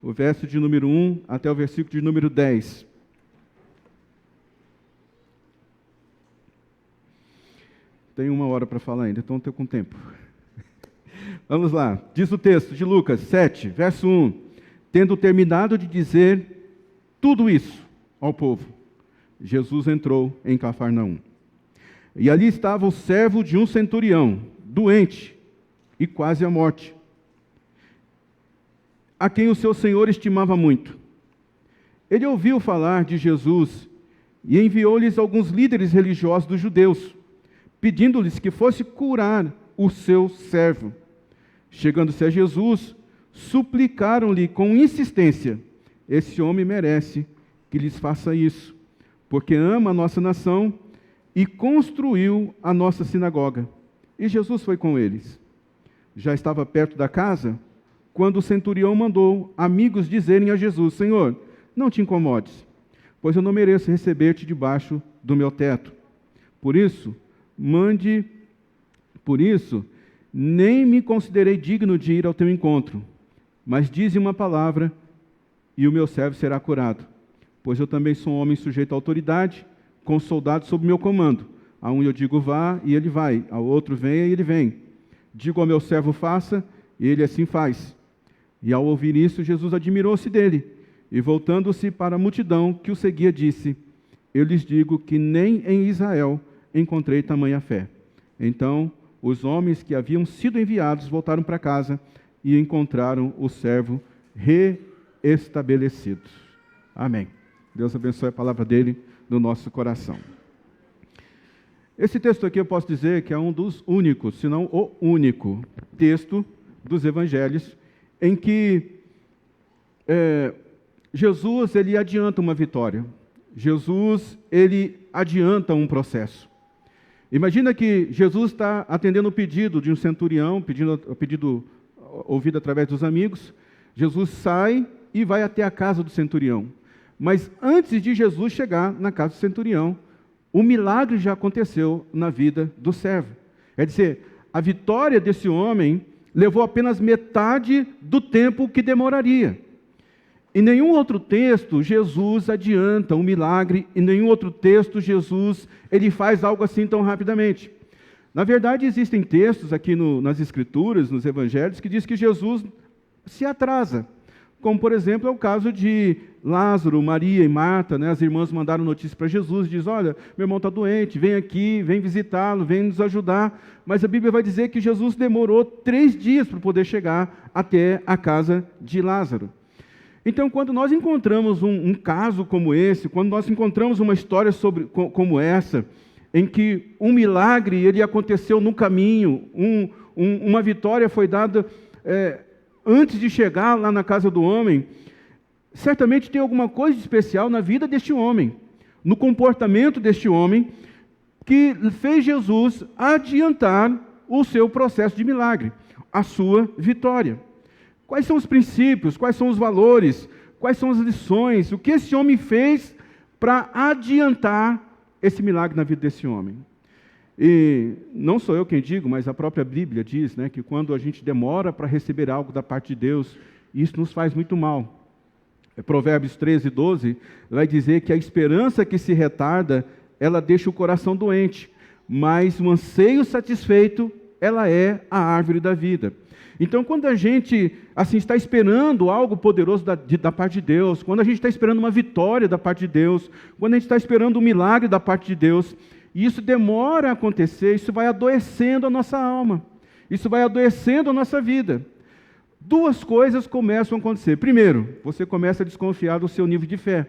o verso de número 1 até o versículo de número 10. Tenho 1 hora para falar ainda, então estou com tempo. Vamos lá, diz o texto de Lucas 7, verso 1. Tendo terminado de dizer tudo isso ao povo, Jesus entrou em Cafarnaum. E ali estava o servo de um centurião, doente e quase à morte, a quem o seu senhor estimava muito. Ele ouviu falar de Jesus e enviou-lhes alguns líderes religiosos dos judeus, pedindo-lhes que fosse curar o seu servo. Chegando-se a Jesus, suplicaram-lhe com insistência: esse homem merece que lhes faça isso, porque ama a nossa nação e construiu a nossa sinagoga. E Jesus foi com eles. Já estava perto da casa, quando o centurião mandou amigos dizerem a Jesus: Senhor, não te incomodes, pois eu não mereço receber-te debaixo do meu teto. Por isso, nem me considerei digno de ir ao teu encontro, mas dize uma palavra e o meu servo será curado. Pois eu também sou um homem sujeito à autoridade, com soldados sob meu comando. A um eu digo vá, e ele vai. Ao outro venha, e ele vem. Digo ao meu servo faça, e ele assim faz. E ao ouvir isso, Jesus admirou-se dele, e voltando-se para a multidão que o seguia, disse: eu lhes digo que nem em Israel encontrei tamanha fé. Então, os homens que haviam sido enviados voltaram para casa e encontraram o servo reestabelecido. Amém. Deus abençoe a palavra dele no nosso coração. Esse texto aqui eu posso dizer que é um dos únicos, se não o único, texto dos evangelhos em que Jesus ele adianta uma vitória. Jesus ele adianta um processo. Imagina que Jesus está atendendo o pedido de um centurião, pedido ouvido através dos amigos. Jesus sai e vai até a casa do centurião. Mas antes de Jesus chegar na casa do centurião, o milagre já aconteceu na vida do servo. Quer dizer, a vitória desse homem levou apenas metade do tempo que demoraria. Em nenhum outro texto, Jesus adianta um milagre, em nenhum outro texto, Jesus ele faz algo assim tão rapidamente. Na verdade, existem textos aqui nas Escrituras, nos Evangelhos, que diz que Jesus se atrasa. Como, por exemplo, é o caso de Lázaro, Maria e Marta, né? As irmãs mandaram notícia para Jesus, diz: olha, meu irmão está doente, vem aqui, vem visitá-lo, vem nos ajudar. Mas a Bíblia vai dizer que Jesus demorou 3 dias para poder chegar até a casa de Lázaro. Então, quando nós encontramos um caso como esse, quando nós encontramos uma história como essa, em que um milagre ele aconteceu no caminho, uma vitória foi dada antes de chegar lá na casa do homem, certamente tem alguma coisa especial na vida deste homem, no comportamento deste homem, que fez Jesus adiantar o seu processo de milagre, a sua vitória. Quais são os princípios, quais são os valores, quais são as lições, o que esse homem fez para adiantar esse milagre na vida desse homem? E não sou eu quem digo, mas a própria Bíblia diz, né, que quando a gente demora para receber algo da parte de Deus, isso nos faz muito mal. Provérbios 13:12 vai dizer que a esperança que se retarda, ela deixa o coração doente, mas o anseio satisfeito, ela é a árvore da vida. Então, quando a gente assim está esperando algo poderoso da parte de Deus, quando a gente está esperando uma vitória da parte de Deus, quando a gente está esperando um milagre da parte de Deus, e isso demora a acontecer, isso vai adoecendo a nossa alma, isso vai adoecendo a nossa vida. 2 coisas começam a acontecer. Primeiro, você começa a desconfiar do seu nível de fé.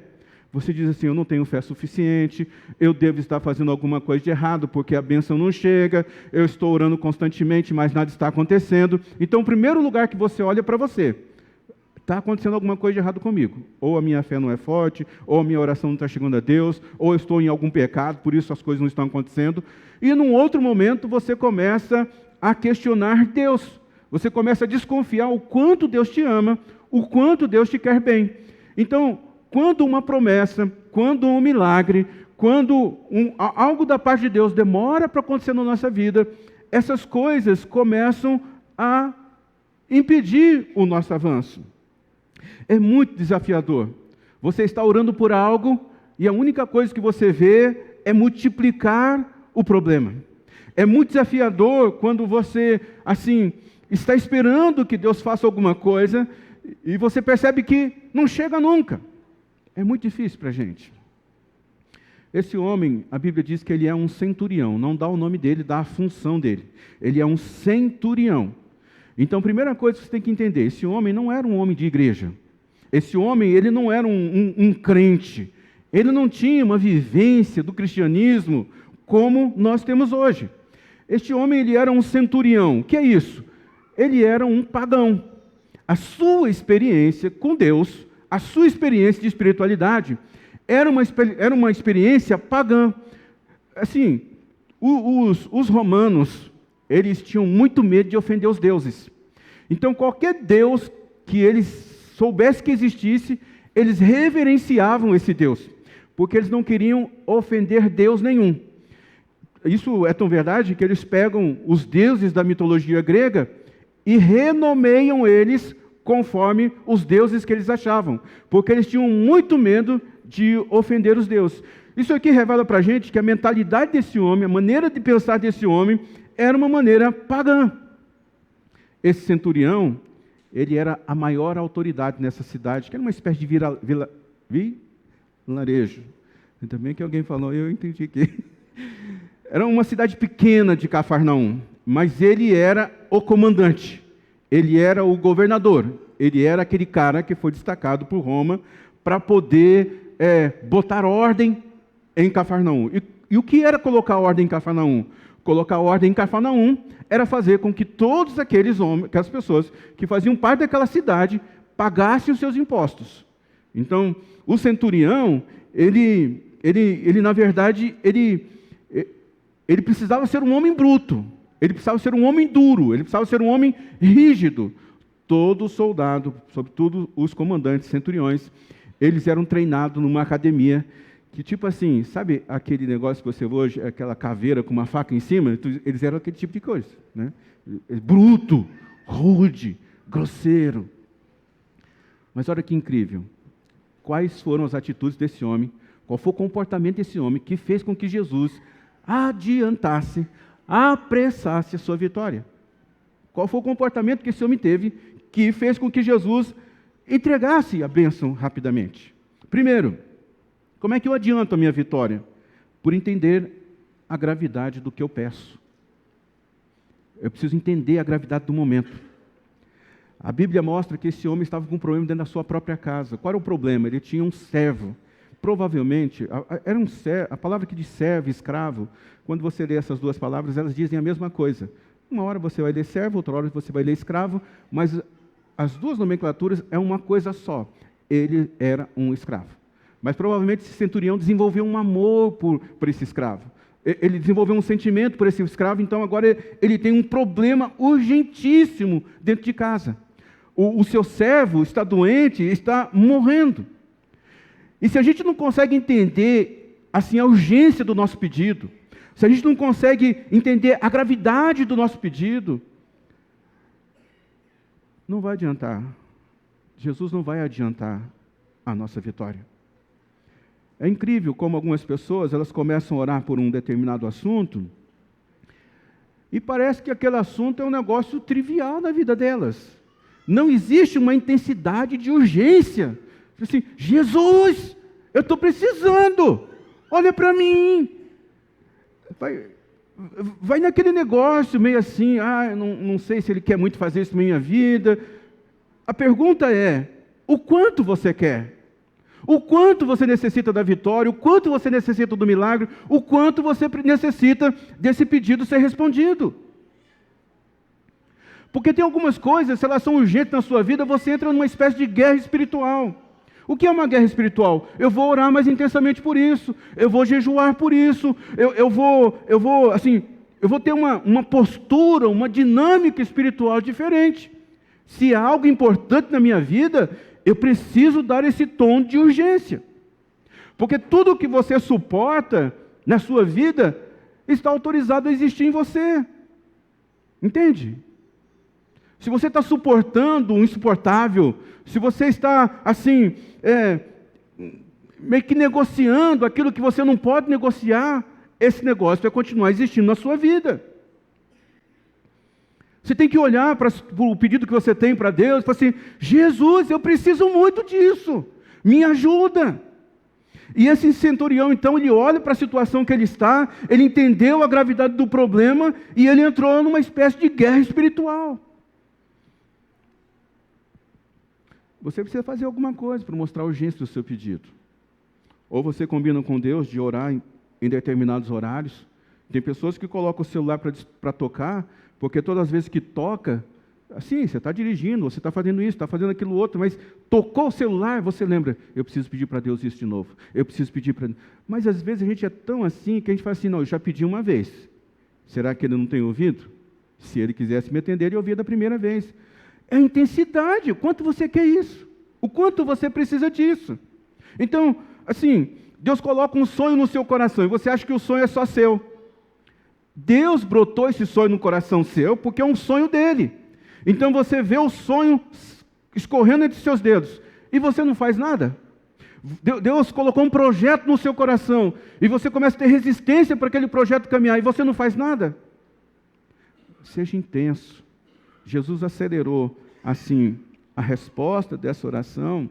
Você diz assim: eu não tenho fé suficiente, eu devo estar fazendo alguma coisa de errado, porque a bênção não chega, eu estou orando constantemente, mas nada está acontecendo. Então, o primeiro lugar que você olha para você, está acontecendo alguma coisa de errado comigo. Ou a minha fé não é forte, ou a minha oração não está chegando a Deus, ou eu estou em algum pecado, por isso as coisas não estão acontecendo. E num outro momento, você começa a questionar Deus. Você começa a desconfiar o quanto Deus te ama, o quanto Deus te quer bem. Então, quando uma promessa, quando um milagre, quando algo da parte de Deus demora para acontecer na nossa vida, essas coisas começam a impedir o nosso avanço. É muito desafiador. Você está orando por algo e a única coisa que você vê é multiplicar o problema. É muito desafiador quando você, assim, está esperando que Deus faça alguma coisa e você percebe que não chega nunca. É muito difícil para a gente. Esse homem, a Bíblia diz que ele é um centurião. Não dá o nome dele, dá a função dele. Ele é um centurião. Então, a primeira coisa que você tem que entender, esse homem não era um homem de igreja. Esse homem, ele não era um crente. Ele não tinha uma vivência do cristianismo como nós temos hoje. Este homem, ele era um centurião. O que é isso? Ele era um pagão. A sua experiência com Deus, a sua experiência de espiritualidade, era uma experiência pagã. Assim, os romanos, eles tinham muito medo de ofender os deuses. Então, qualquer deus que eles soubessem que existisse, eles reverenciavam esse Deus, porque eles não queriam ofender Deus nenhum. Isso é tão verdade que eles pegam os deuses da mitologia grega e renomeiam eles conforme os deuses que eles achavam, porque eles tinham muito medo de ofender os deuses. Isso aqui revela para a gente que a mentalidade desse homem, a maneira de pensar desse homem, era uma maneira pagã. Esse centurião, ele era a maior autoridade nessa cidade, que era uma espécie de vilarejo. E também que alguém falou, eu entendi que... Era uma cidade pequena de Cafarnaum, mas ele era o comandante, ele era o governador, ele era aquele cara que foi destacado por Roma para poder botar ordem em Cafarnaum. E o que era colocar ordem em Cafarnaum? Colocar ordem em Cafarnaum era fazer com que todos aqueles homens, aquelas pessoas que faziam parte daquela cidade, pagassem os seus impostos. Então, o centurião, ele na verdade, ele precisava ser um homem bruto, ele precisava ser um homem duro, ele precisava ser um homem rígido. Todo soldado, sobretudo os comandantes, centuriões, eles eram treinados numa academia que, tipo assim, sabe aquele negócio que você vê hoje, aquela caveira com uma faca em cima? Eles eram aquele tipo de coisa, né? Bruto, rude, grosseiro. Mas olha que incrível. Quais foram as atitudes desse homem? Qual foi o comportamento desse homem que fez com que Jesus adiantasse, apressasse a sua vitória? Qual foi o comportamento que esse homem teve que fez com que Jesus entregasse a bênção rapidamente? Primeiro, como é que eu adianto a minha vitória? Por entender a gravidade do que eu peço. Eu preciso entender a gravidade do momento. A Bíblia mostra que esse homem estava com um problema dentro da sua própria casa. Qual era o problema? Ele tinha um servo. Provavelmente, era um servo, a palavra que diz servo, escravo, quando você lê essas duas palavras, elas dizem a mesma coisa. Uma hora você vai ler servo, outra hora você vai ler escravo, mas as duas nomenclaturas é uma coisa só. Ele era um escravo. Mas provavelmente esse centurião desenvolveu um amor por esse escravo. Ele desenvolveu um sentimento por esse escravo, então agora ele tem um problema urgentíssimo dentro de casa. O seu servo está doente, está morrendo. E se a gente não consegue entender assim, a urgência do nosso pedido, se a gente não consegue entender a gravidade do nosso pedido, não vai adiantar. Jesus não vai adiantar a nossa vitória. É incrível como algumas pessoas, elas começam a orar por um determinado assunto, e parece que aquele assunto é um negócio trivial na vida delas. Não existe uma intensidade de urgência. Assim, Jesus, eu estou precisando, olha para mim. Vai naquele negócio meio assim, não sei se ele quer muito fazer isso na minha vida. A pergunta é, o quanto você quer? O quanto você necessita da vitória, o quanto você necessita do milagre, o quanto você necessita desse pedido ser respondido. Porque tem algumas coisas, se elas são urgentes na sua vida, você entra numa espécie de guerra espiritual. O que é uma guerra espiritual? Eu vou orar mais intensamente por isso, eu vou jejuar por isso, eu vou ter uma postura, uma dinâmica espiritual diferente. Se há algo importante na minha vida, eu preciso dar esse tom de urgência. Porque tudo que você suporta na sua vida está autorizado a existir em você. Entende? se você está suportando o insuportável, se você está, assim, meio que negociando aquilo que você não pode negociar, esse negócio vai continuar existindo na sua vida. Você tem que olhar para o pedido que você tem para Deus e falar assim, Jesus, eu preciso muito disso, me ajuda. E esse centurião, então, ele olha para a situação que ele está, ele entendeu a gravidade do problema e ele entrou numa espécie de guerra espiritual. Você precisa fazer alguma coisa para mostrar a urgência do seu pedido. Ou você combina com Deus de orar em determinados horários. Tem pessoas que colocam o celular para tocar, porque todas as vezes que toca, assim, você está dirigindo, você está fazendo isso, está fazendo aquilo outro, mas tocou o celular, você lembra, eu preciso pedir para Deus isso de novo, eu preciso pedir para... Mas às vezes a gente é tão assim, que a gente fala assim, não, eu já pedi uma vez, será que ele não tem ouvido? Se ele quisesse me atender, ele ouvia da primeira vez. É a intensidade, o quanto você quer isso, o quanto você precisa disso. Então, assim, Deus coloca um sonho no seu coração, e você acha que o sonho é só seu. Deus brotou esse sonho no coração seu, porque é um sonho dele. Então você vê o sonho escorrendo entre seus dedos, e você não faz nada. Deus colocou um projeto no seu coração, e você começa a ter resistência para aquele projeto caminhar, e você não faz nada. Seja intenso. Jesus acelerou, assim, a resposta dessa oração,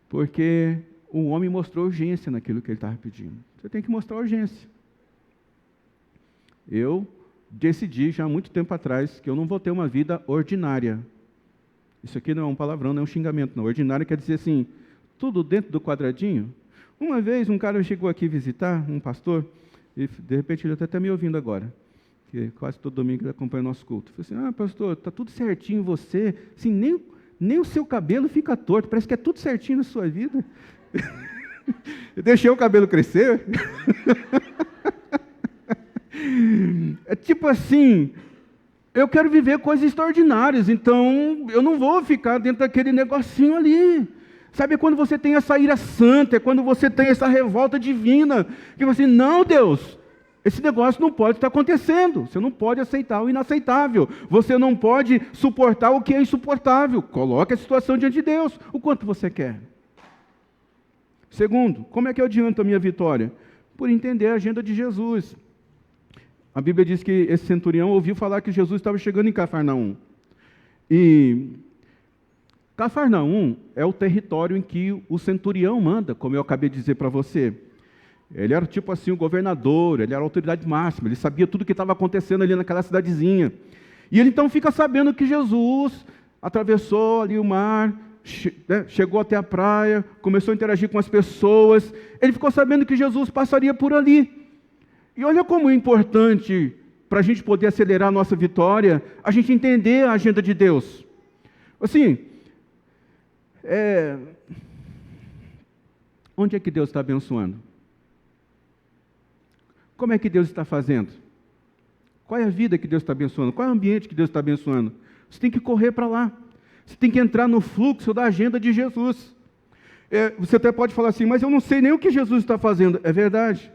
porque o homem mostrou urgência naquilo que ele estava pedindo. Você tem que mostrar urgência. Eu decidi já há muito tempo atrás que eu não vou ter uma vida ordinária. Isso aqui não é um palavrão, não é um xingamento, não. Ordinária quer dizer assim, tudo dentro do quadradinho. Uma vez um cara chegou aqui visitar, um pastor, e de repente ele está até me ouvindo agora, que quase todo domingo ele acompanha o nosso culto. Eu falei assim, pastor, está tudo certinho em você, assim, nem o seu cabelo fica torto, parece que é tudo certinho na sua vida. Eu deixei o cabelo crescer. É tipo assim, eu quero viver coisas extraordinárias, então eu não vou ficar dentro daquele negocinho ali. Sabe quando você tem essa ira santa, é quando você tem essa revolta divina, que você, não, Deus, esse negócio não pode estar acontecendo, você não pode aceitar o inaceitável, você não pode suportar o que é insuportável, coloque a situação diante de Deus, o quanto você quer. Segundo, como é que eu adianto a minha vitória? Por entender a agenda de Jesus. A Bíblia diz que esse centurião ouviu falar que Jesus estava chegando em Cafarnaum. E Cafarnaum é o território em que o centurião manda, como eu acabei de dizer para você. Ele era tipo assim o governador, ele era a autoridade máxima, ele sabia tudo o que estava acontecendo ali naquela cidadezinha. E ele então fica sabendo que Jesus atravessou ali o mar, chegou até a praia, começou a interagir com as pessoas. Ele ficou sabendo que Jesus passaria por ali. E olha como é importante, para a gente poder acelerar a nossa vitória, a gente entender a agenda de Deus. Assim, onde é que Deus está abençoando? Como é que Deus está fazendo? Qual é a vida que Deus está abençoando? Qual é o ambiente que Deus está abençoando? Você tem que correr para lá. Você tem que entrar no fluxo da agenda de Jesus. Você até pode falar assim, mas eu não sei nem o que Jesus está fazendo. É verdade.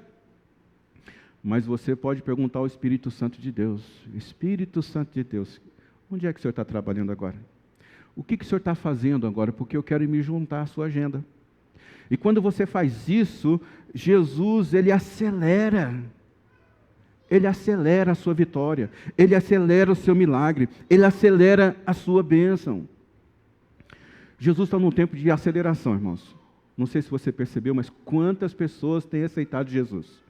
Mas você pode perguntar ao Espírito Santo de Deus. Espírito Santo de Deus, onde é que o Senhor está trabalhando agora? O que o Senhor está fazendo agora? Porque eu quero me juntar à sua agenda. E quando você faz isso, Jesus, ele acelera a sua vitória, ele acelera o seu milagre, ele acelera a sua bênção. Jesus está num tempo de aceleração, irmãos. Não sei se você percebeu, mas quantas pessoas têm aceitado Jesus?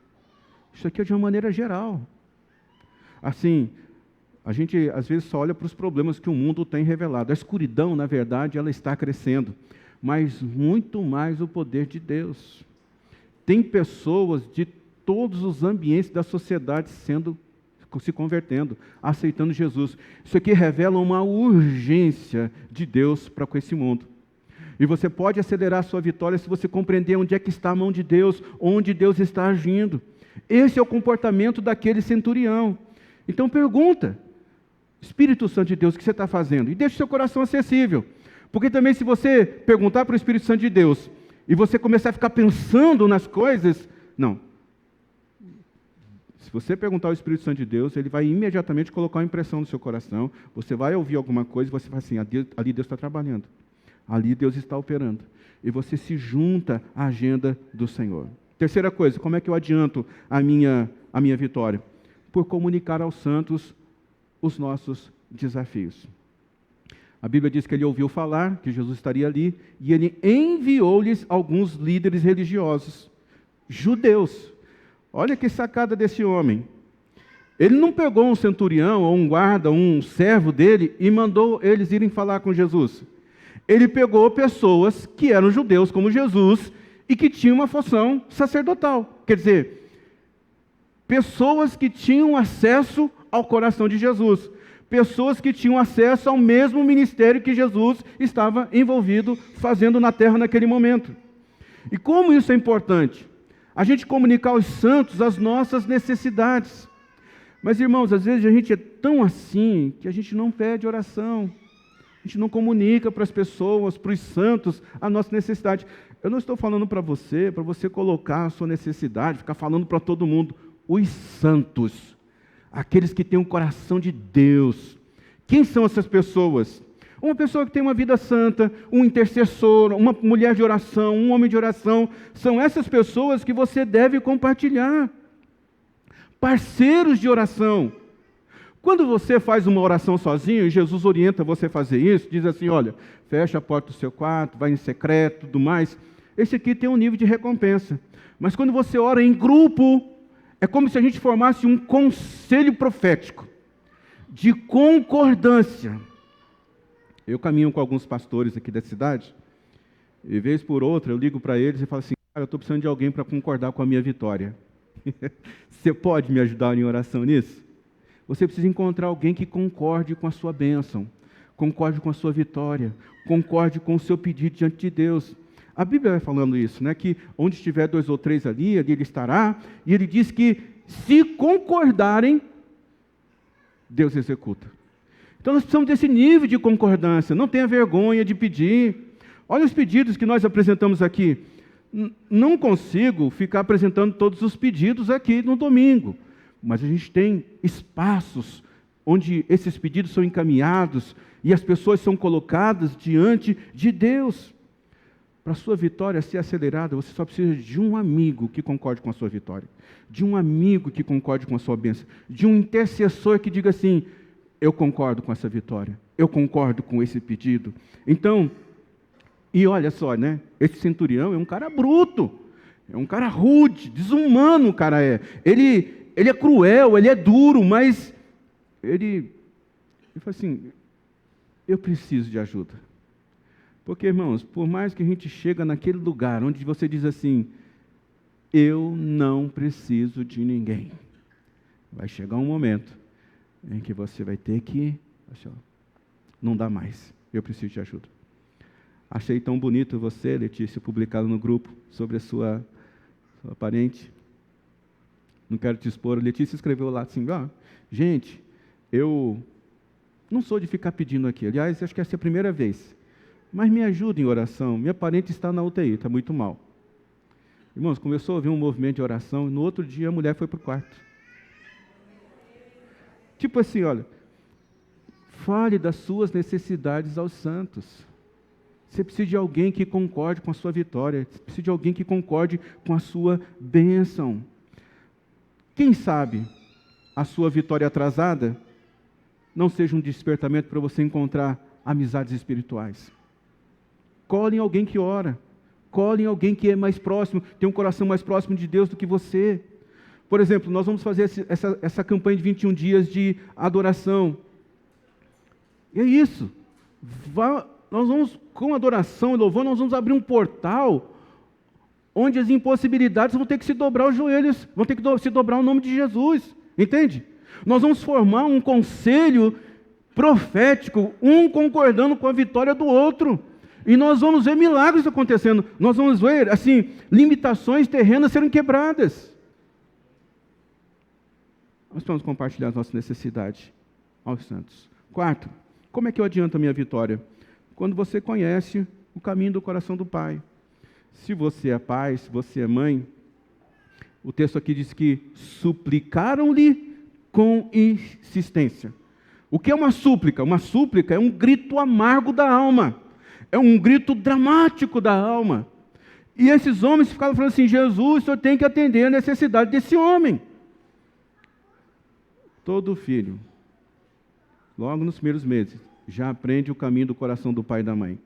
Isso aqui é de uma maneira geral. Assim, a gente às vezes só olha para os problemas que o mundo tem revelado. A escuridão, na verdade, ela está crescendo, mas muito mais o poder de Deus. Tem pessoas de todos os ambientes da sociedade se convertendo, aceitando Jesus. Isso aqui revela uma urgência de Deus para com esse mundo. E você pode acelerar a sua vitória se você compreender onde é que está a mão de Deus, onde Deus está agindo. Esse é o comportamento daquele centurião. Então pergunta, Espírito Santo de Deus, o que você está fazendo? E deixa o seu coração acessível. Porque também se você perguntar para o Espírito Santo de Deus, e você começar a ficar pensando nas coisas, não. Se você perguntar ao Espírito Santo de Deus, ele vai imediatamente colocar uma impressão no seu coração. Você vai ouvir alguma coisa e você vai assim, ali Deus está trabalhando. Ali Deus está operando. E você se junta à agenda do Senhor. Terceira coisa, como é que eu adianto a minha vitória? Por comunicar aos santos os nossos desafios. A Bíblia diz que ele ouviu falar que Jesus estaria ali e ele enviou-lhes alguns líderes religiosos, judeus. Olha que sacada desse homem. Ele não pegou um centurião ou um guarda, um servo dele e mandou eles irem falar com Jesus. Ele pegou pessoas que eram judeus como Jesus e que tinham uma função sacerdotal. Quer dizer, pessoas que tinham acesso ao coração de Jesus. Pessoas que tinham acesso ao mesmo ministério que Jesus estava envolvido fazendo na terra naquele momento. E como isso é importante? A gente comunicar aos santos as nossas necessidades. Mas, irmãos, às vezes a gente é tão assim que a gente não pede oração. A gente não comunica para as pessoas, para os santos, a nossa necessidade. Eu não estou falando para você colocar a sua necessidade, ficar falando para todo mundo. Os santos, aqueles que têm um coração de Deus. Quem são essas pessoas? Uma pessoa que tem uma vida santa, um intercessor, uma mulher de oração, um homem de oração. São essas pessoas que você deve compartilhar. Parceiros de oração. Quando você faz uma oração sozinho, e Jesus orienta você a fazer isso, diz assim, olha, fecha a porta do seu quarto, vai em secreto, tudo mais. Esse aqui tem um nível de recompensa. Mas quando você ora em grupo, é como se a gente formasse um conselho profético, de concordância. Eu caminho com alguns pastores aqui da cidade, e vez por outra eu ligo para eles e falo assim, cara, eu estou precisando de alguém para concordar com a minha vitória. Você pode me ajudar em oração nisso? Você precisa encontrar alguém que concorde com a sua bênção, concorde com a sua vitória, concorde com o seu pedido diante de Deus. A Bíblia vai falando isso, né? Que onde estiver 2 ou 3 ali ele estará, e ele diz que se concordarem, Deus executa. Então nós precisamos desse nível de concordância, não tenha vergonha de pedir. Olha os pedidos que nós apresentamos aqui. Não consigo ficar apresentando todos os pedidos aqui no domingo, mas a gente tem espaços onde esses pedidos são encaminhados e as pessoas são colocadas diante de Deus. Para a sua vitória ser acelerada, você só precisa de um amigo que concorde com a sua vitória, de um amigo que concorde com a sua bênção, de um intercessor que diga assim, eu concordo com essa vitória, eu concordo com esse pedido. Então, e olha só, né? Esse centurião é um cara bruto, é um cara rude, desumano o cara é. Ele é cruel, ele é duro, mas ele fala assim, eu preciso de ajuda. Porque, irmãos, por mais que a gente chega naquele lugar onde você diz assim, eu não preciso de ninguém, vai chegar um momento em que você vai ter que, assim, ó, não dá mais, eu preciso de ajuda. Achei tão bonito você, Letícia, publicado no grupo sobre a sua parente. Não quero te expor. A Letícia escreveu lá assim, gente, eu não sou de ficar pedindo aqui. Aliás, acho que essa é a primeira vez. Mas me ajuda em oração. Minha parente está na UTI, está muito mal. Irmãos, começou a ouvir um movimento de oração e no outro dia a mulher foi para o quarto. Tipo assim, olha, fale das suas necessidades aos santos. Você precisa de alguém que concorde com a sua vitória. Você precisa de alguém que concorde com a sua bênção. Quem sabe a sua vitória atrasada não seja um despertamento para você encontrar amizades espirituais. Cole em alguém que ora. Cole em alguém que é mais próximo, tem um coração mais próximo de Deus do que você. Por exemplo, nós vamos fazer essa campanha de 21 dias de adoração. E é isso. Nós vamos, com adoração e louvor, nós vamos abrir um portal onde as impossibilidades vão ter que se dobrar os joelhos, vão ter que se dobrar o nome de Jesus, entende? Nós vamos formar um conselho profético, um concordando com a vitória do outro, e nós vamos ver milagres acontecendo, nós vamos ver, assim, limitações terrenas serem quebradas. Nós vamos compartilhar as nossas necessidades aos santos. Quarto, como é que eu adianto a minha vitória? Quando você conhece o caminho do coração do Pai. Se você é pai, se você é mãe, O texto aqui diz que suplicaram-lhe com insistência. O que é uma súplica? Uma súplica é um grito amargo da alma. É um grito dramático da alma. E esses homens ficavam falando assim: Jesus, o senhor tem que atender a necessidade desse homem. Todo filho, logo nos primeiros meses, já aprende o caminho do coração do pai e da mãe.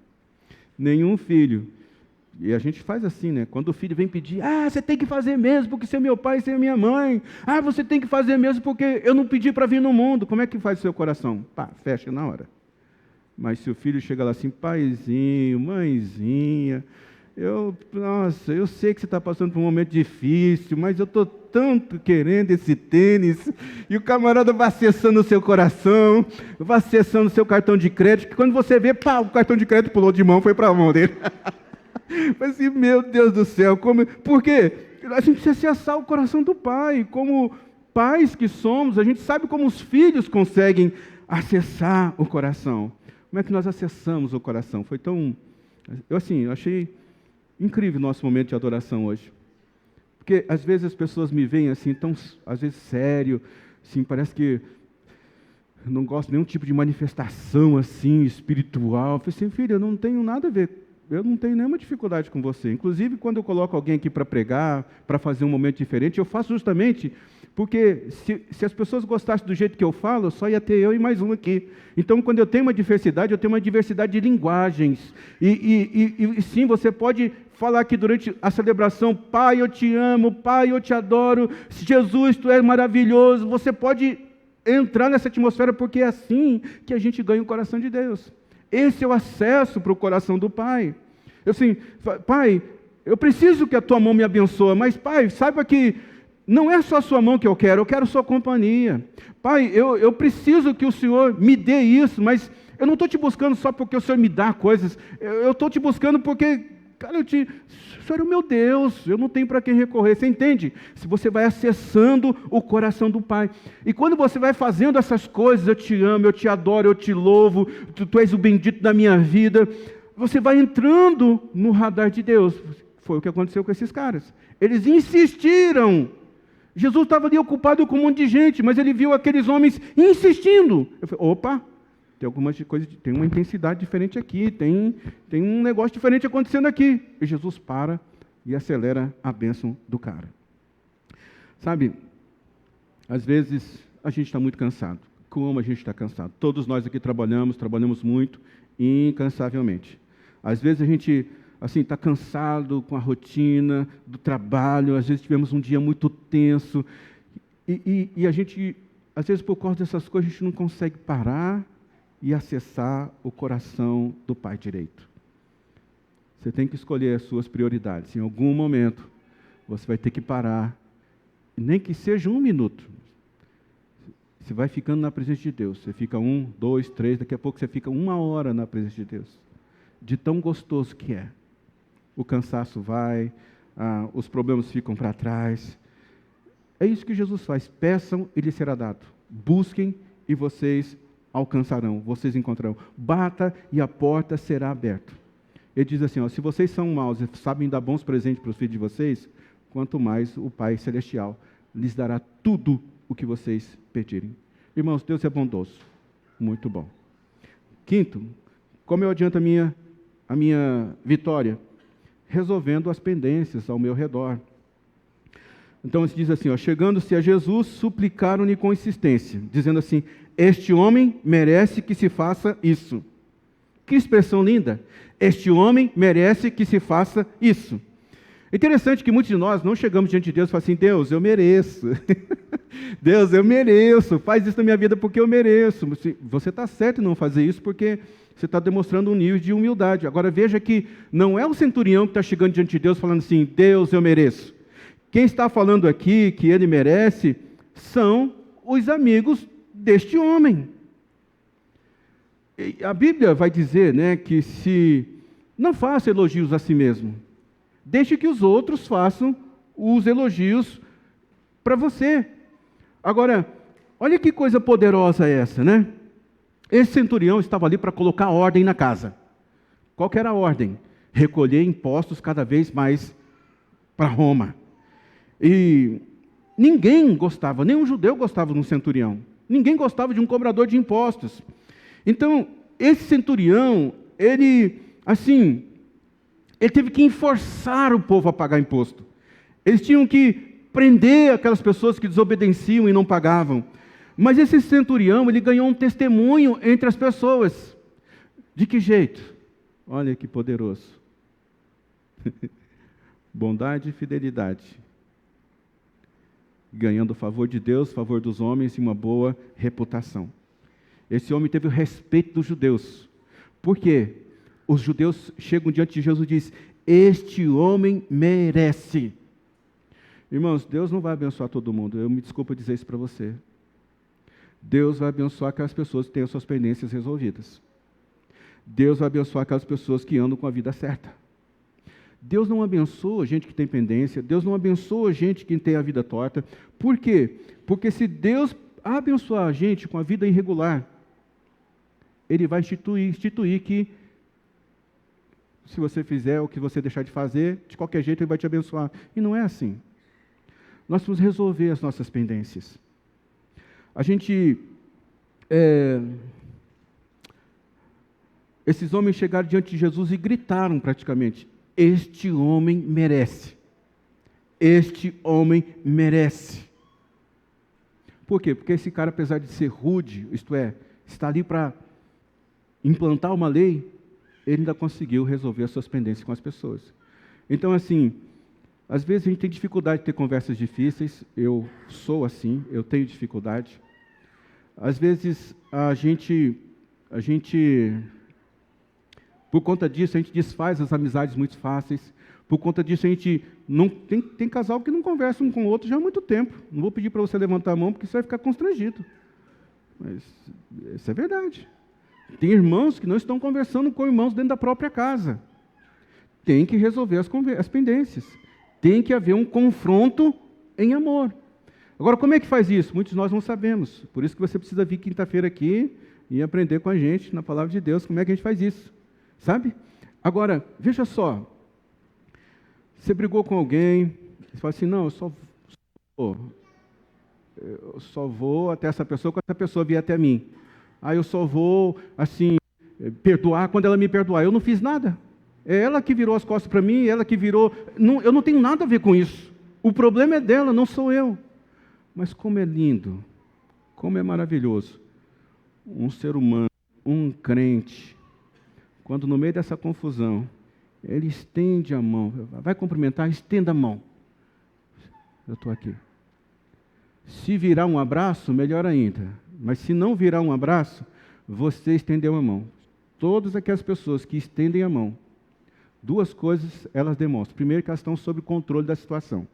Nenhum filho, e a gente faz assim, né? Quando o filho vem pedir: você tem que fazer mesmo, porque você é meu pai e você é minha mãe. Você tem que fazer mesmo, porque eu não pedi para vir no mundo. Como é que faz o seu coração? Fecha na hora. Mas se o filho chega lá assim: paizinho, mãezinha, eu sei que você está passando por um momento difícil, mas eu estou tanto querendo esse tênis, e o camarada vai acessando o seu coração, vai acessando o seu cartão de crédito, que quando você vê, o cartão de crédito pulou de mão, foi para a mão dele. Mas assim, meu Deus do céu, por quê? A gente precisa acessar o coração do pai. Como pais que somos, a gente sabe como os filhos conseguem acessar o coração. Como é que nós acessamos o coração? Foi tão... Eu achei incrível o nosso momento de adoração hoje. Porque às vezes as pessoas me veem assim, tão, às vezes sério, assim, parece que eu não gosto de nenhum tipo de manifestação assim, espiritual. Eu falei assim: filho, eu não tenho nada a ver, eu não tenho nenhuma dificuldade com você. Inclusive, quando eu coloco alguém aqui para pregar, para fazer um momento diferente, eu faço justamente porque se as pessoas gostassem do jeito que eu falo, só ia ter eu e mais um aqui. Então, quando eu tenho uma diversidade, eu tenho uma diversidade de linguagens. E sim, você pode falar aqui durante a celebração: Pai, eu te amo, Pai, eu te adoro, Jesus, tu és maravilhoso. Você pode entrar nessa atmosfera, porque é assim que a gente ganha o coração de Deus. Esse é o acesso para o coração do Pai. Eu assim: Pai, eu preciso que a tua mão me abençoe, mas Pai, saiba que não é só a sua mão que eu quero sua companhia. Pai, eu preciso que o Senhor me dê isso, mas eu não estou te buscando só porque o Senhor me dá coisas, eu estou te buscando porque, cara, o Senhor é o meu Deus, eu não tenho para quem recorrer. Você entende? Se você vai acessando o coração do Pai. E quando você vai fazendo essas coisas: eu te amo, eu te adoro, eu te louvo, tu és o bendito da minha vida, você vai entrando no radar de Deus. Foi o que aconteceu com esses caras. Eles insistiram. Jesus estava ali ocupado com um monte de gente, mas ele viu aqueles homens insistindo. Eu falei: opa, tem alguma coisa, tem uma intensidade diferente aqui, tem um negócio diferente acontecendo aqui. E Jesus para e acelera a bênção do cara. Sabe, às vezes a gente está muito cansado. Como a gente está cansado? Todos nós aqui trabalhamos muito, incansavelmente. Às vezes a gente está cansado com a rotina do trabalho, às vezes tivemos um dia muito tenso, e a gente, às vezes por causa dessas coisas, a gente não consegue parar e acessar o coração do Pai direito. Você tem que escolher as suas prioridades. Em algum momento, você vai ter que parar, nem que seja 1 minuto. Você vai ficando na presença de Deus. Você fica 1, 2, 3, daqui a pouco você fica 1 hora na presença de Deus. De tão gostoso que é. O cansaço vai, os problemas ficam para trás. É isso que Jesus faz: peçam e lhes será dado, busquem e vocês alcançarão, vocês encontrarão, bata e a porta será aberta. Ele diz assim: se vocês são maus e sabem dar bons presentes para os filhos de vocês, quanto mais o Pai Celestial lhes dará tudo o que vocês pedirem. Irmãos, Deus é bondoso, muito bom. Quinto, como eu adianto a minha vitória? Resolvendo as pendências ao meu redor. Então, ele diz assim: chegando-se a Jesus, suplicaram-lhe com insistência, dizendo assim: este homem merece que se faça isso. Que expressão linda! Este homem merece que se faça isso. Interessante que muitos de nós não chegamos diante de Deus e falamos assim: Deus, eu mereço. Deus, eu mereço. Faz isso na minha vida porque eu mereço. Você está certo em não fazer isso porque você está demonstrando um nível de humildade. Agora veja que não é o centurião que está chegando diante de Deus falando assim: Deus, eu mereço. Quem está falando aqui que ele merece são os amigos deste homem. E a Bíblia vai dizer, né, que não faça elogios a si mesmo. Deixe que os outros façam os elogios para você. Agora, olha que coisa poderosa essa, né? Esse centurião estava ali para colocar ordem na casa. Qual que era a ordem? Recolher impostos cada vez mais para Roma. E ninguém gostava, nem um judeu gostava de um centurião. Ninguém gostava de um cobrador de impostos. Então, esse centurião, ele teve que forçar o povo a pagar imposto. Eles tinham que prender aquelas pessoas que desobedeciam e não pagavam. Mas esse centurião, ele ganhou um testemunho entre as pessoas. De que jeito? Olha que poderoso. Bondade e fidelidade. Ganhando o favor de Deus, favor dos homens e uma boa reputação. Esse homem teve o respeito dos judeus. Por quê? Os judeus chegam diante de Jesus e dizem: este homem merece. Irmãos, Deus não vai abençoar todo mundo. Eu me desculpo dizer isso para você. Deus vai abençoar aquelas pessoas que têm as suas pendências resolvidas. Deus vai abençoar aquelas pessoas que andam com a vida certa. Deus não abençoa gente que tem pendência. Deus não abençoa gente que tem a vida torta. Por quê? Porque se Deus abençoar a gente com a vida irregular, Ele vai instituir que se você fizer o que você deixar de fazer, de qualquer jeito Ele vai te abençoar. E não é assim. Nós vamos resolver as nossas pendências. Esses homens chegaram diante de Jesus e gritaram praticamente: este homem merece. Este homem merece. Por quê? Porque esse cara, apesar de ser rude, isto é, está ali para implantar uma lei, ele ainda conseguiu resolver as suas pendências com as pessoas. Então, às vezes a gente tem dificuldade de ter conversas difíceis. Eu sou assim, eu tenho dificuldade. Às vezes a gente por conta disso, a gente desfaz as amizades muito fáceis. Por conta disso, a gente não tem casal que não conversa um com o outro já há muito tempo. Não vou pedir para você levantar a mão, porque você vai ficar constrangido. Mas isso é verdade. Tem irmãos que não estão conversando com irmãos dentro da própria casa. Tem que resolver as pendências. Tem que haver um confronto em amor. Agora, como é que faz isso? Muitos de nós não sabemos. Por isso que você precisa vir quinta-feira aqui e aprender com a gente, na Palavra de Deus, como é que a gente faz isso. Sabe? Agora, veja só. Você brigou com alguém, você fala assim: não, eu só vou até essa pessoa quando essa pessoa vier até mim. Eu só vou, perdoar quando ela me perdoar. Eu não fiz nada. É ela que virou as costas para mim, ela que virou... eu não tenho nada a ver com isso. O problema é dela, não sou eu. Mas como é lindo, como é maravilhoso. Um ser humano, um crente, quando no meio dessa confusão, ele estende a mão. Vai cumprimentar, estenda a mão. Eu estou aqui. Se virar um abraço, melhor ainda. Mas se não virar um abraço, você estendeu a mão. Todas aquelas pessoas que estendem a mão, duas coisas elas demonstram. Primeiro, que elas estão sob controle da situação.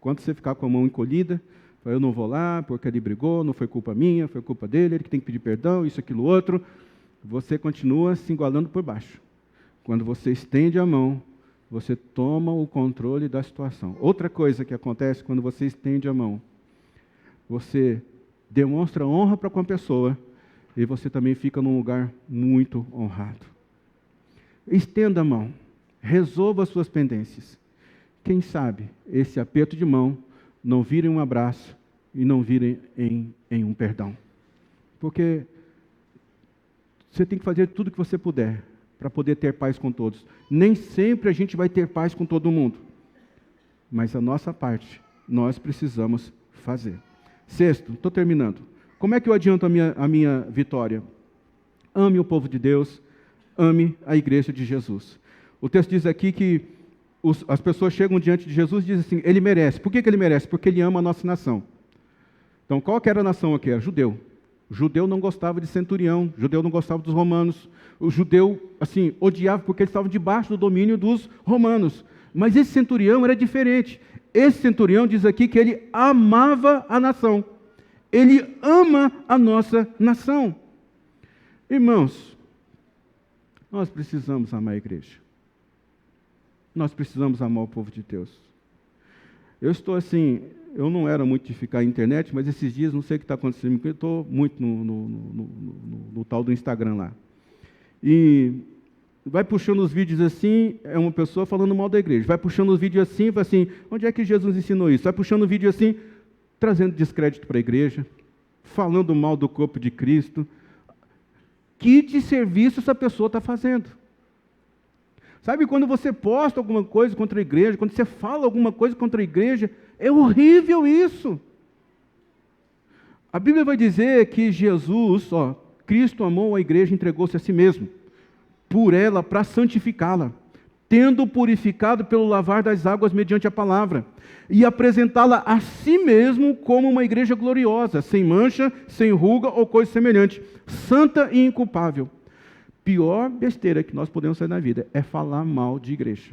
Quando você ficar com a mão encolhida, eu não vou lá porque ele brigou, não foi culpa minha, foi culpa dele, ele que tem que pedir perdão, isso, aquilo, outro. Você continua se igualando por baixo. Quando você estende a mão, você toma o controle da situação. Outra coisa que acontece quando você estende a mão, você demonstra honra para com a pessoa e você também fica num lugar muito honrado. Estenda a mão, resolva as suas pendências. Quem sabe esse aperto de mão não vire um abraço e não vire em um perdão. Porque você tem que fazer tudo o que você puder para poder ter paz com todos. Nem sempre a gente vai ter paz com todo mundo, mas a nossa parte nós precisamos fazer. Sexto, estou terminando. Como é que eu adianto a minha vitória? Ame o povo de Deus, ame a igreja de Jesus. O texto diz aqui que as pessoas chegam diante de Jesus e dizem assim: ele merece. Por que ele merece? Porque ele ama a nossa nação. Então, qual que era a nação aqui? Era judeu. O judeu não gostava de centurião, o judeu não gostava dos romanos. O judeu, odiava porque eles estavam debaixo do domínio dos romanos. Mas esse centurião era diferente. Esse centurião diz aqui que ele amava a nação. Ele ama a nossa nação. Irmãos, nós precisamos amar a igreja. Nós precisamos amar o povo de Deus. Eu estou eu não era muito de ficar na internet, mas esses dias, não sei o que está acontecendo, porque eu estou muito no tal do Instagram lá. E vai puxando os vídeos assim, é uma pessoa falando mal da igreja. Vai puxando os vídeos assim, vai assim, onde é que Jesus ensinou isso? Vai puxando o vídeo assim, trazendo descrédito para a igreja, falando mal do corpo de Cristo. Que desserviço essa pessoa está fazendo? Sabe, quando você posta alguma coisa contra a igreja, quando você fala alguma coisa contra a igreja, é horrível isso. A Bíblia vai dizer que Jesus, Cristo amou a igreja e entregou-se a si mesmo, por ela, para santificá-la, tendo purificado pelo lavar das águas mediante a palavra, e apresentá-la a si mesmo como uma igreja gloriosa, sem mancha, sem ruga ou coisa semelhante, santa e inculpável. Pior besteira que nós podemos fazer na vida é falar mal de igreja.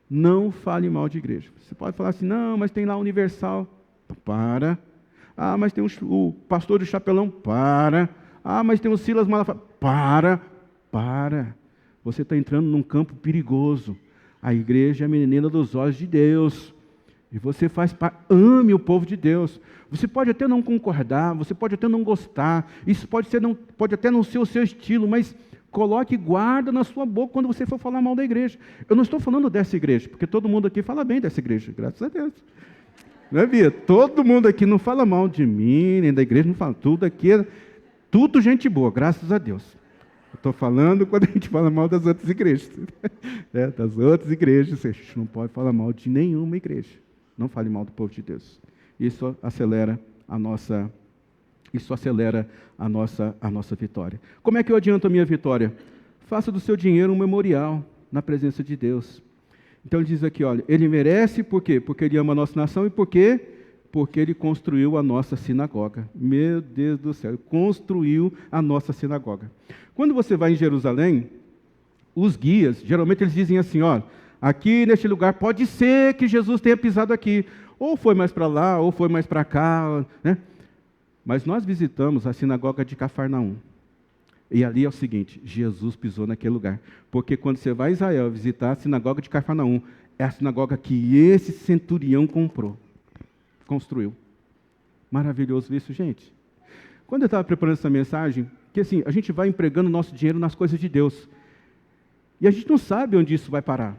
Não fale mal de igreja. Você pode falar assim, não, mas tem lá Universal. Para. Ah, mas tem o pastor do chapelão. Para. Ah, mas tem o Silas Malafaia. Para. Você está entrando num campo perigoso. A igreja é a menina dos olhos de Deus. E você faz parte. Ame o povo de Deus. Você pode até não concordar, você pode até não gostar, isso pode até não ser o seu estilo, mas coloque guarda na sua boca quando você for falar mal da igreja. Eu não estou falando dessa igreja, porque todo mundo aqui fala bem dessa igreja, graças a Deus. Não é, Bia? Todo mundo aqui não fala mal de mim, nem da igreja, não fala. Tudo aqui é tudo gente boa, graças a Deus. Eu estou falando quando a gente fala mal das outras igrejas. Das outras igrejas, a gente não pode falar mal de nenhuma igreja. Não fale mal do povo de Deus. Isso acelera a nossa vitória. Como é que eu adianto a minha vitória? Faça do seu dinheiro um memorial na presença de Deus. Então ele diz aqui, olha, ele merece por quê? Porque ele ama a nossa nação e por quê? Porque ele construiu a nossa sinagoga. Meu Deus do céu, ele construiu a nossa sinagoga. Quando você vai em Jerusalém, os guias, geralmente eles dizem assim, ó, aqui neste lugar pode ser que Jesus tenha pisado aqui, ou foi mais para lá, ou foi mais para cá, né? Mas nós visitamos a sinagoga de Cafarnaum. E ali é o seguinte, Jesus pisou naquele lugar. Porque quando você vai a Israel visitar a sinagoga de Cafarnaum, é a sinagoga que esse centurião construiu. Maravilhoso isso, gente. Quando eu estava preparando essa mensagem, que assim, a gente vai empregando nosso dinheiro nas coisas de Deus. E a gente não sabe onde isso vai parar.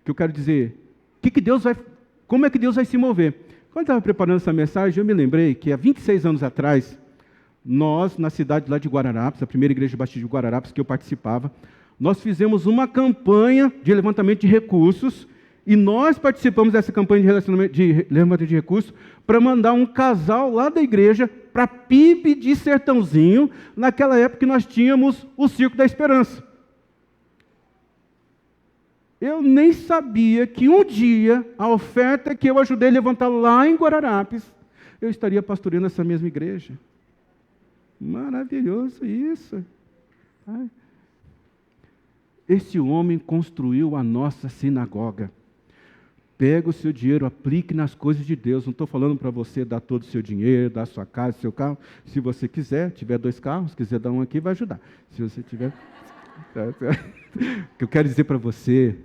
O que eu quero dizer, como é que Deus vai se mover? Quando eu estava preparando essa mensagem, eu me lembrei que há 26 anos atrás, nós, na cidade lá de Guararapes, a primeira igreja batista de Guararapes que eu participava, nós fizemos uma campanha de levantamento de recursos, e nós participamos dessa campanha de levantamento de recursos para mandar um casal lá da igreja para PIB de Sertãozinho, naquela época que nós tínhamos o Circo da Esperança. Eu nem sabia que um dia, a oferta que eu ajudei a levantar lá em Guararapes, eu estaria pastoreando essa mesma igreja. Maravilhoso isso. Esse homem construiu a nossa sinagoga. Pega o seu dinheiro, aplique nas coisas de Deus. Não estou falando para você dar todo o seu dinheiro, dar a sua casa, seu carro. Se você quiser, tiver 2 carros, quiser dar um aqui, vai ajudar. Se você tiver... O que eu quero dizer para você,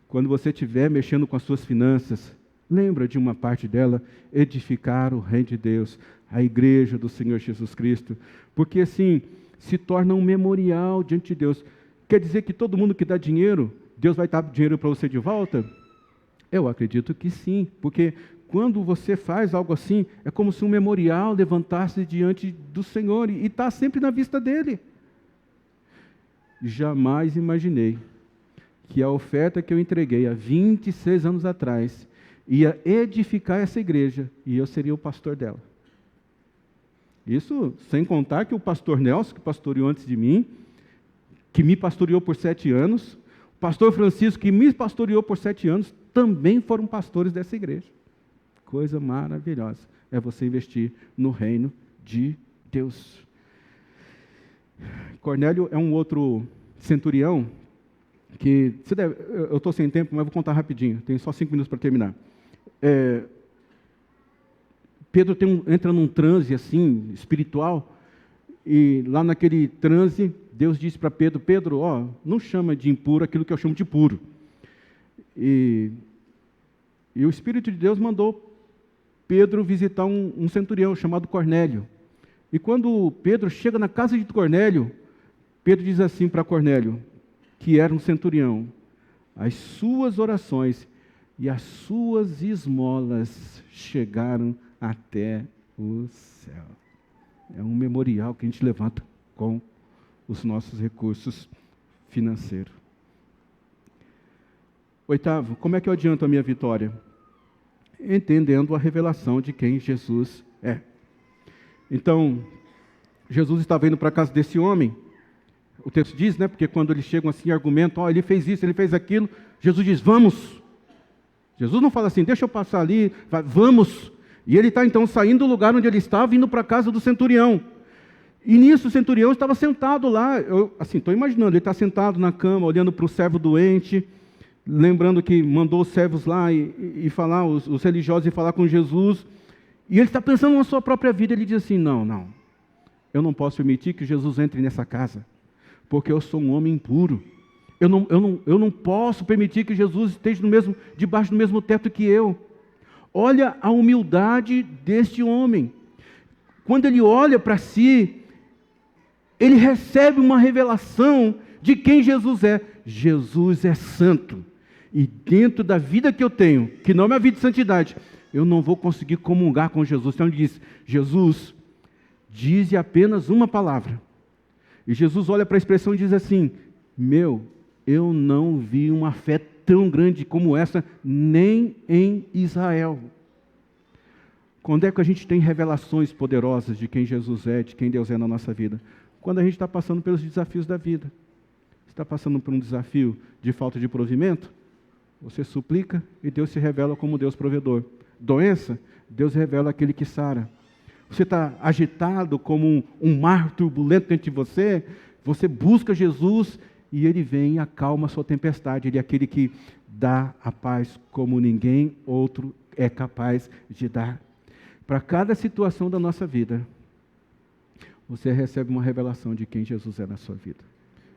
quando você estiver mexendo com as suas finanças, lembra de uma parte dela, edificar o reino de Deus, a igreja do Senhor Jesus Cristo, porque assim, se torna um memorial diante de Deus. Quer dizer que todo mundo que dá dinheiro, Deus vai dar dinheiro para você de volta? Eu acredito que sim, porque quando você faz algo assim, é como se um memorial levantasse diante do Senhor e está sempre na vista dele. Jamais imaginei que a oferta que eu entreguei há 26 anos atrás ia edificar essa igreja e eu seria o pastor dela. Isso sem contar que o pastor Nelson, que pastoreou antes de mim, que me pastoreou por 7 anos, o pastor Francisco, que me pastoreou por 7 anos, também foram pastores dessa igreja. Coisa maravilhosa é você investir no reino de Deus. Cornélio é um outro centurião que, eu estou sem tempo, mas vou contar rapidinho, tenho só 5 minutos para terminar. Pedro entra num transe assim, espiritual, e lá naquele transe, Deus disse para Pedro, não chama de impuro aquilo que eu chamo de puro. E o Espírito de Deus mandou Pedro visitar um centurião chamado Cornélio. E quando Pedro chega na casa de Cornélio, Pedro diz assim para Cornélio, que era um centurião, as suas orações e as suas esmolas chegaram até o céu. É um memorial que a gente levanta com os nossos recursos financeiros. Oitavo, como é que eu adianto a minha vitória? Entendendo a revelação de quem Jesus é. Então, Jesus estava indo para a casa desse homem. O texto diz, né? Porque quando eles chegam assim e argumentam, ele fez isso, ele fez aquilo, Jesus diz, vamos. Jesus não fala assim, deixa eu passar ali, vamos. E ele está então saindo do lugar onde ele estava, indo para a casa do centurião. E nisso o centurião estava sentado lá, eu estou imaginando, ele está sentado na cama, olhando para o servo doente, lembrando que mandou os servos lá e falar, os religiosos, e falar com Jesus. E ele está pensando na sua própria vida, ele diz assim, não, eu não posso permitir que Jesus entre nessa casa, porque eu sou um homem impuro. Eu não posso permitir que Jesus esteja debaixo do mesmo teto que eu. Olha a humildade deste homem. Quando ele olha para si, ele recebe uma revelação de quem Jesus é. Jesus é santo. E dentro da vida que eu tenho, que não é uma vida de santidade, eu não vou conseguir comungar com Jesus. Então ele diz, Jesus, dize apenas uma palavra. E Jesus olha para a expressão e diz assim, eu não vi uma fé tão grande como essa, nem em Israel. Quando é que a gente tem revelações poderosas de quem Jesus é, de quem Deus é na nossa vida? Quando a gente está passando pelos desafios da vida. Está passando por um desafio de falta de provimento? Você suplica e Deus se revela como Deus provedor. Doença? Deus revela aquele que sara. Você está agitado como um mar turbulento dentro de você? Você busca Jesus e Ele vem e acalma a sua tempestade. Ele é aquele que dá a paz como ninguém outro é capaz de dar. Para cada situação da nossa vida, você recebe uma revelação de quem Jesus é na sua vida.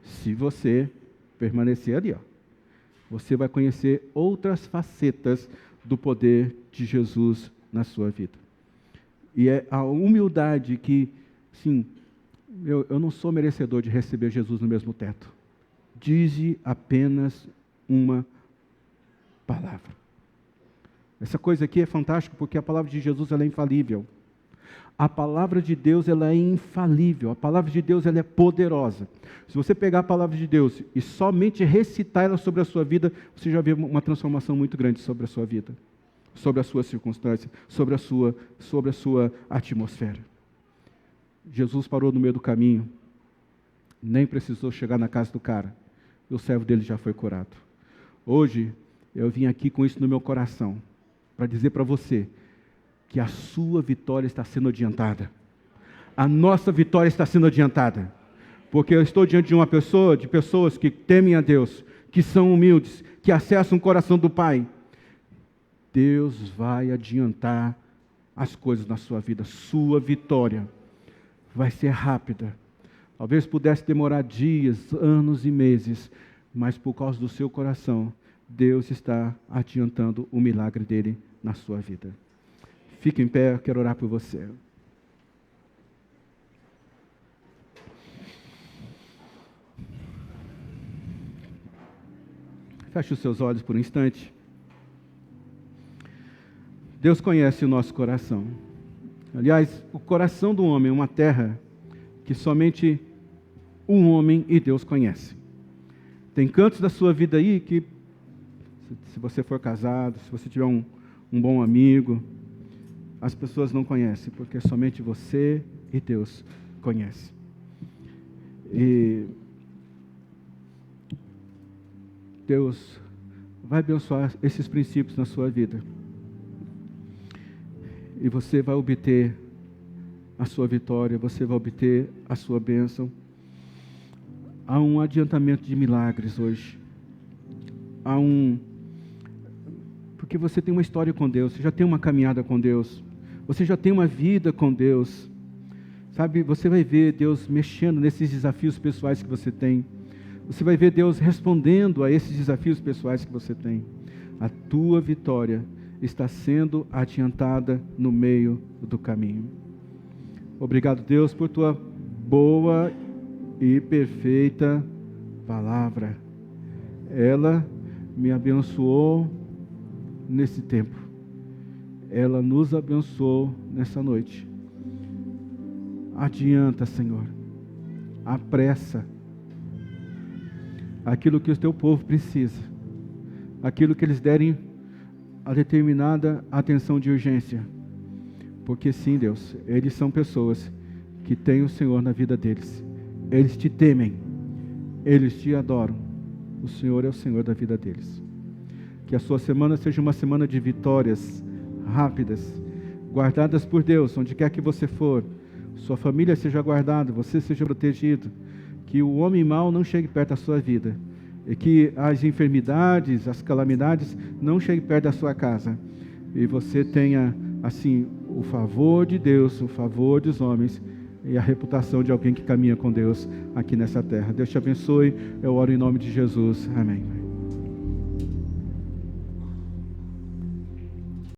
Se você permanecer ali, você vai conhecer outras facetas do poder de Jesus na sua vida. E é a humildade que, sim, eu não sou merecedor de receber Jesus no mesmo teto. Dize apenas uma palavra. Essa coisa aqui é fantástica porque a palavra de Jesus ela é infalível. A palavra de Deus ela é infalível. A palavra de Deus ela é poderosa. Se você pegar a palavra de Deus e somente recitar ela sobre a sua vida, você já vê uma transformação muito grande sobre a sua vida, sobre a sua circunstância, sobre a sua atmosfera. Jesus parou no meio do caminho, nem precisou chegar na casa do cara, e o servo dele já foi curado. Hoje, eu vim aqui com isso no meu coração, para dizer para você que a sua vitória está sendo adiantada. A nossa vitória está sendo adiantada. Porque eu estou diante de de pessoas que temem a Deus, que são humildes, que acessam o coração do Pai. Deus vai adiantar as coisas na sua vida. Sua vitória vai ser rápida. Talvez pudesse demorar dias, anos e meses, mas por causa do seu coração, Deus está adiantando o milagre dele na sua vida. Fique em pé, eu quero orar por você. Feche os seus olhos por um instante. Deus conhece o nosso coração. Aliás, o coração do homem é uma terra que somente um homem e Deus conhece. Tem cantos da sua vida aí que, se você for casado, se você tiver um bom amigo, as pessoas não conhecem, porque somente você e Deus conhecem. E Deus vai abençoar esses princípios na sua vida. E você vai obter a sua vitória, você vai obter a sua bênção. Há um adiantamento de milagres hoje. Porque você tem uma história com Deus, você já tem uma caminhada com Deus, você já tem uma vida com Deus. Sabe, você vai ver Deus mexendo nesses desafios pessoais que você tem. Você vai ver Deus respondendo a esses desafios pessoais que você tem. A tua vitória está sendo adiantada no meio do caminho. Obrigado, Deus, por tua boa e perfeita palavra. ela me abençoou nesse tempo. Ela nos abençoou nessa noite. Adianta, Senhor. Apressa aquilo que o teu povo precisa. Aquilo que eles derem a determinada atenção de urgência. Porque sim, Deus, eles são pessoas que têm o Senhor na vida deles. Eles te temem. Eles te adoram. O Senhor é o Senhor da vida deles. Que a sua semana seja uma semana de vitórias rápidas, guardadas por Deus, onde quer que você for. Sua família seja guardada, você seja protegido. Que o homem mau não chegue perto da sua vida. E que as enfermidades, as calamidades não cheguem perto da sua casa. E você tenha, assim, o favor de Deus, o favor dos homens e a reputação de alguém que caminha com Deus aqui nessa terra. Deus te abençoe. Eu oro em nome de Jesus. Amém.